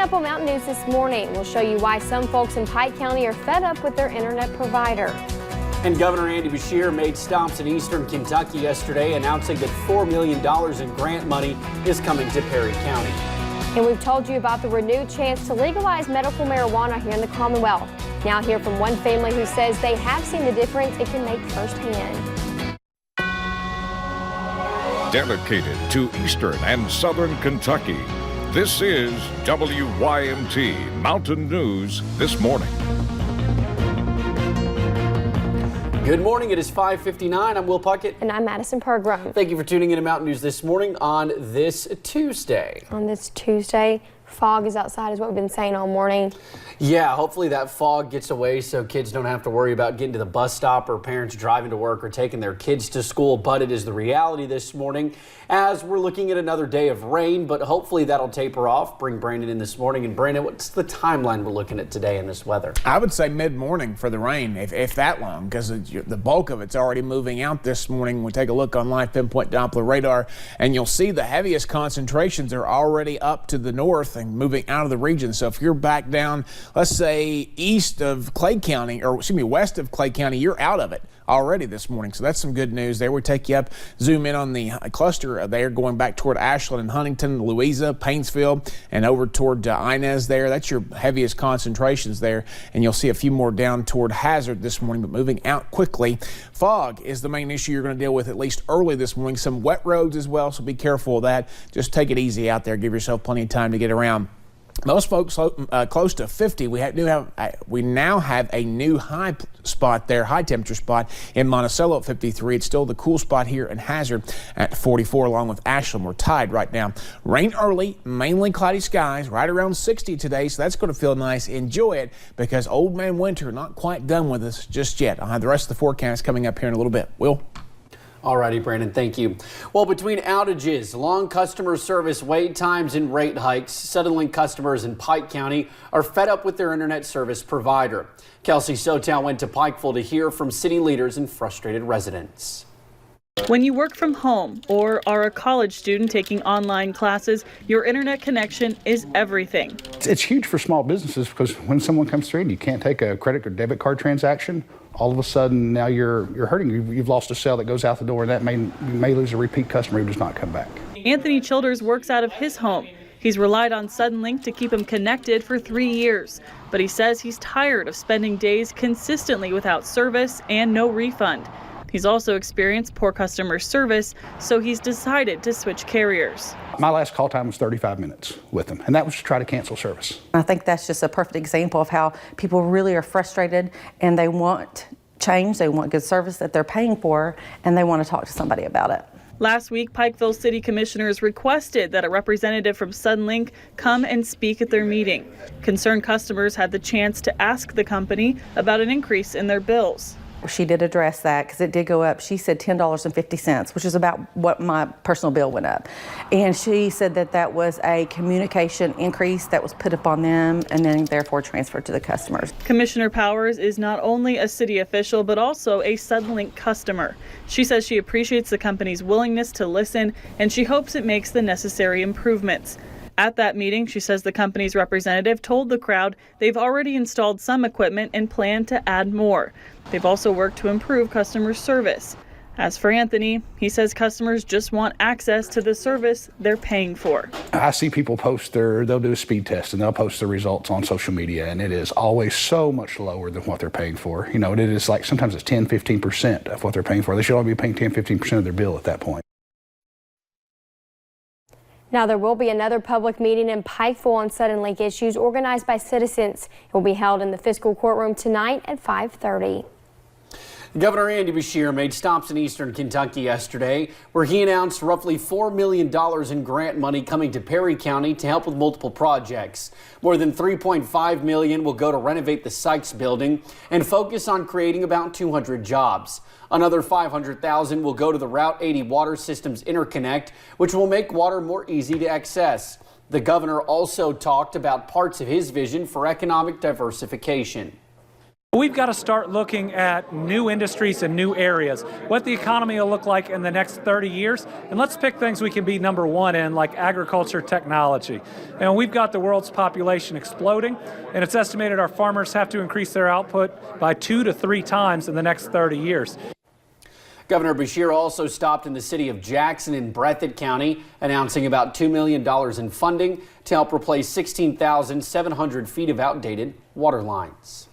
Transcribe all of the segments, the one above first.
up on Mountain News this morning, we'll show you why some folks in Pike County are fed up with their internet provider. And Governor Andy Beshear made stops in eastern Kentucky yesterday, announcing that $4 million in grant money is coming to Perry County. And we've told you about the renewed chance to legalize medical marijuana here in the Commonwealth. Now hear from one family who says they have seen the difference it can make firsthand. Dedicated to eastern and southern Kentucky, this is WYMT Mountain News This Morning. Good morning. It is 5:59. I'm Will Puckett. And I'm Madison Pergram. Thank you for tuning in to Mountain News This Morning on this Tuesday. On this Tuesday, fog is outside is what we've been saying all morning. Yeah, hopefully that fog gets away so kids don't have to worry about getting to the bus stop or parents driving to work or taking their kids to school. But it is the reality this morning as we're looking at another day of rain, but hopefully that'll taper off. Bring Brandon in this morning. And Brandon, what's the timeline we're looking at today in this weather? I would say mid-morning for the rain, if that long, because the bulk of it's already moving out this morning. We take a look on live pinpoint Doppler radar, and you'll see the heaviest concentrations are already up to the north and moving out of the region. So if you're back down, let's say west of Clay County, you're out of it already this morning. So that's some good news there. We take you up, zoom in on the cluster there, going back toward Ashland and Huntington, Louisa, Paintsville, and over toward Inez there. That's your heaviest concentrations there. And you'll see a few more down toward Hazard this morning, but moving out quickly. Fog is the main issue you're going to deal with at least early this morning. Some wet roads as well, so be careful of that. Just take it easy out there. Give yourself plenty of time to get around. Most folks close to 50. We now have a new high spot there, high temperature spot in Monticello at 53. It's still the cool spot here in Hazard at 44, along with Ashland. We're tied right now. Rain early, mainly cloudy skies, right around 60 today, so that's going to feel nice. Enjoy it, because old man winter not quite done with us just yet. I'll have the rest of the forecast coming up here in a little bit. Will? Alrighty, Brandon, thank you. Well, between outages, long customer service wait times, and rate hikes, Suddenlink customers in Pike County are fed up with their internet service provider. Kelsey Sotow went to Pikeville to hear from city leaders and frustrated residents. When you work from home or are a college student taking online classes, your internet connection is everything. It's huge for small businesses, because when someone comes through and you can't take a credit or debit card transaction, all of a sudden now you're hurting. You've lost a sale that goes out the door, and that you may lose a repeat customer who does not come back. Anthony Childers works out of his home. He's relied on Suddenlink to keep him connected for 3 years, but he says he's tired of spending days consistently without service and no refund. He's also experienced poor customer service, so he's decided to switch carriers. My last call time was 35 minutes with them, and that was to try to cancel service. I think that's just a perfect example of how people really are frustrated, and they want change, they want good service that they're paying for, and they want to talk to somebody about it. Last week, Pikeville City Commissioners requested that a representative from Suddenlink come and speak at their meeting. Concerned customers had the chance to ask the company about an increase in their bills. She did address that, because it did go up. She said $10.50, which is about what my personal bill went up. And she said that that was a communication increase that was put upon them and then therefore transferred to the customers. Commissioner Powers is not only a city official, but also a Suddenlink customer. She says she appreciates the company's willingness to listen, and she hopes it makes the necessary improvements. At that meeting, she says the company's representative told the crowd they've already installed some equipment and plan to add more. They've also worked to improve customer service. As for Anthony, he says customers just want access to the service they're paying for. I see people they'll do a speed test and they'll post the results on social media, and it is always so much lower than what they're paying for. You know, it is like sometimes it's 10-15% of what they're paying for. They should only be paying 10-15% of their bill at that point. Now, there will be another public meeting in Pikeville on Suddenlink issues organized by citizens. It will be held in the fiscal courtroom tonight at 5:30. Governor Andy Beshear made stops in eastern Kentucky yesterday, where he announced roughly $4 million in grant money coming to Perry County to help with multiple projects. More than $3.5 million will go to renovate the Sykes building and focus on creating about 200 jobs. Another $500,000 will go to the Route 80 Water Systems Interconnect, which will make water more easy to access. The governor also talked about parts of his vision for economic diversification. We've got to start looking at new industries and new areas, what the economy will look like in the next 30 years, and let's pick things we can be number one in, like agriculture technology. And we've got the world's population exploding, and it's estimated our farmers have to increase their output by 2 to 3 times in the next 30 years. Governor Beshear also stopped in the city of Jackson in Breathitt County, announcing about $2 million in funding to help replace 16,700 feet of outdated water lines.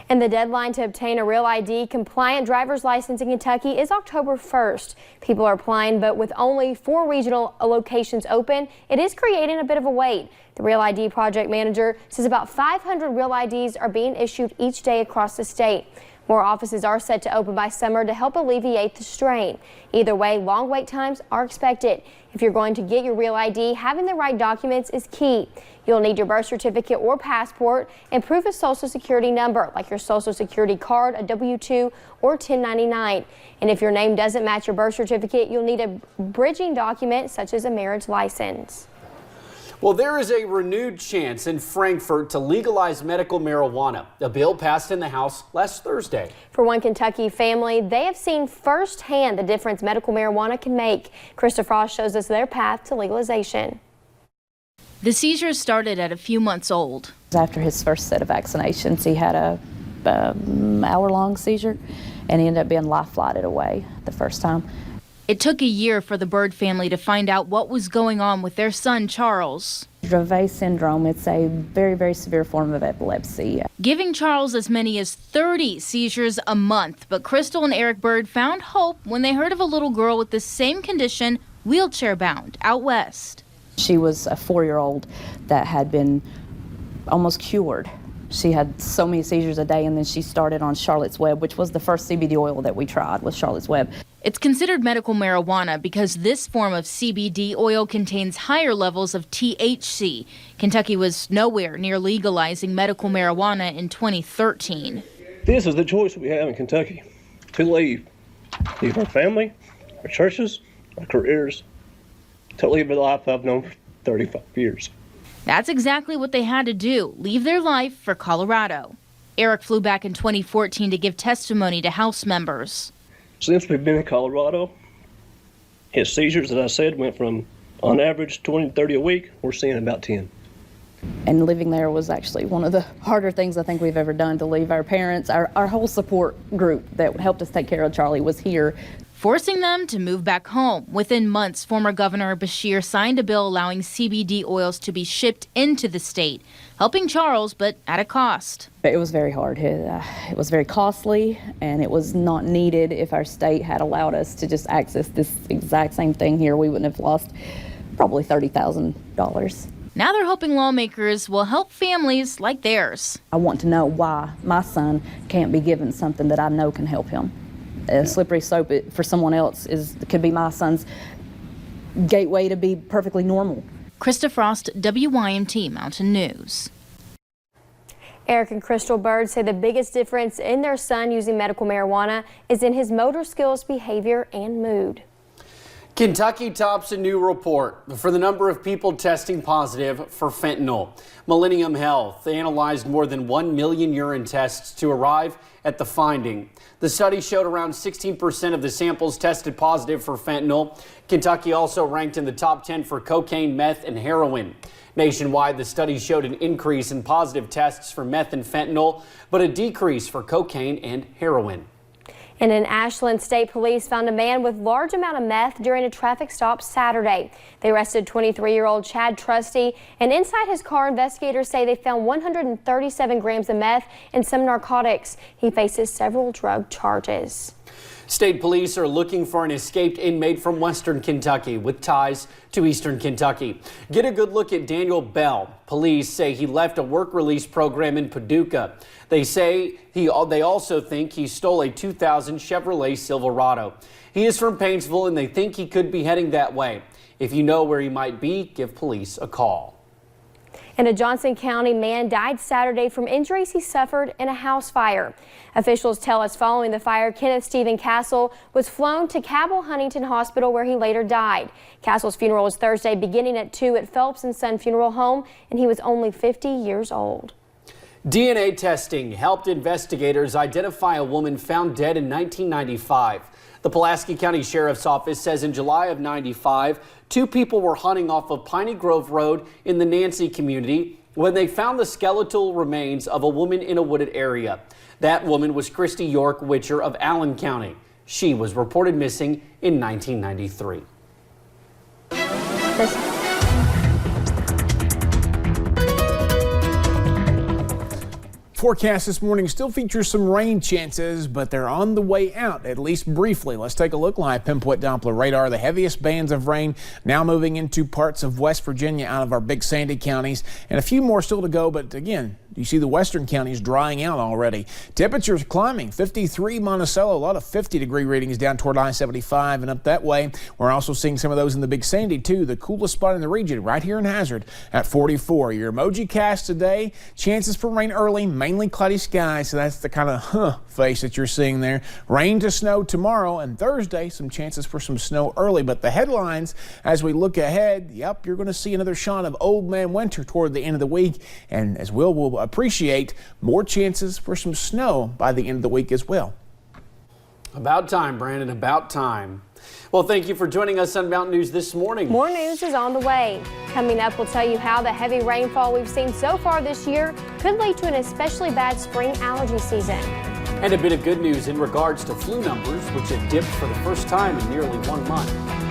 And the deadline to obtain a Real ID compliant driver's license in Kentucky is October 1st. People are applying, but with only 4 regional locations open, it is creating a bit of a wait. The Real ID project manager says about 500 Real IDs are being issued each day across the state. More offices are set to open by summer to help alleviate the strain. Either way, long wait times are expected. If you're going to get your Real ID, having the right documents is key. You'll need your birth certificate or passport and proof of social security number, like your social security card, a W-2, or 1099. And if your name doesn't match your birth certificate, you'll need a bridging document such as a marriage license. Well, there is a renewed chance in Frankfort to legalize medical marijuana. A bill passed in the House last Thursday. For one Kentucky family, they have seen firsthand the difference medical marijuana can make. Krista Frost shows us their path to legalization. The seizures started at a few months old. After his first set of vaccinations, he had a hour-long seizure, and he ended up being life-flighted away the first time. It took a year for the Bird family to find out what was going on with their son, Charles. Dravet syndrome, it's a very, very severe form of epilepsy. Giving Charles as many as 30 seizures a month. But Crystal and Eric Bird found hope when they heard of a little girl with the same condition, wheelchair-bound, out west. She was a 4-year-old that had been almost cured. She had so many seizures a day, and then she started on Charlotte's Web, which was the first CBD oil that we tried, was Charlotte's Web. It's considered medical marijuana because this form of CBD oil contains higher levels of THC. Kentucky was nowhere near legalizing medical marijuana in 2013. This is the choice we have in Kentucky, to leave our family, our churches, our careers, to leave the life I've known for 35 years. That's exactly what they had to do, leave their life for Colorado. Eric flew back in 2014 to give testimony to House members. Since we've been in Colorado, his seizures, as I said, went from on average 20 to 30 a week. We're seeing about 10. And living there was actually one of the harder things I think we've ever done, to leave our parents. Our whole support group that helped us take care of Charlie was here, forcing them to move back home. Within months, former Governor Beshear signed a bill allowing CBD oils to be shipped into the state, helping Charles, but at a cost. It was very hard. It was very costly, and it was not needed. If our state had allowed us to just access this exact same thing here, we wouldn't have lost probably $30,000. Now they're hoping lawmakers will help families like theirs. I want to know why my son can't be given something that I know can help him. A slippery slope for someone else could be my son's gateway to be perfectly normal. Krista Frost, WYMT Mountain News. Eric and Crystal Bird say the biggest difference in their son using medical marijuana is in his motor skills, behavior, and mood. Kentucky tops a new report for the number of people testing positive for fentanyl. Millennium Health analyzed more than 1 million urine tests to arrive at the finding. The study showed around 16% of the samples tested positive for fentanyl. Kentucky also ranked in the top 10 for cocaine, meth, and heroin. Nationwide, the study showed an increase in positive tests for meth and fentanyl, but a decrease for cocaine and heroin. And in Ashland, state police found a man with large amount of meth during a traffic stop Saturday. They arrested 23-year-old Chad Trusty, and inside his car, investigators say they found 137 grams of meth and some narcotics. He faces several drug charges. State police are looking for an escaped inmate from Western Kentucky with ties to Eastern Kentucky. Get a good look at Daniel Bell. Police say he left a work release program in Paducah. They say they also think he stole a 2000 Chevrolet Silverado. He is from Painesville, and they think he could be heading that way. If you know where he might be, give police a call. And a Johnson County man died Saturday from injuries he suffered in a house fire. Officials tell us following the fire, Kenneth Stephen Castle was flown to Cabell Huntington Hospital, where he later died. Castle's funeral was Thursday beginning at 2 at Phelps & Son Funeral Home, and he was only 50 years old. DNA testing helped investigators identify a woman found dead in 1995. The Pulaski County Sheriff's Office says in July of 95, 2 people were hunting off of Piney Grove Road in the Nancy community when they found the skeletal remains of a woman in a wooded area. That woman was Christy York Witcher of Allen County. She was reported missing in 1993. Forecast this morning still features some rain chances, but they're on the way out, at least briefly. Let's take a look live pinpoint Doppler radar. The heaviest bands of rain now moving into parts of West Virginia out of our Big Sandy counties, and a few more still to go. But again, you see the western counties drying out already. Temperatures climbing. 53 Monticello, a lot of 50-degree readings down toward I-75 and up that way. We're also seeing some of those in the Big Sandy too. The coolest spot in the region right here in Hazard at 44. Your emoji cast today, chances for rain early, mainly cloudy skies, so that's the kind of face that you're seeing there. Rain to snow tomorrow and Thursday, some chances for some snow early. But the headlines as we look ahead, yep, you're going to see another shot of Old Man Winter toward the end of the week, and as we'll appreciate, more chances for some snow by the end of the week as well. About time, Brandon, about time. Well, thank you for joining us on Mountain News this morning. More news is on the way. Coming up, we'll tell you how the heavy rainfall we've seen so far this year could lead to an especially bad spring allergy season. And a bit of good news in regards to flu numbers, which have dipped for the first time in nearly 1 month.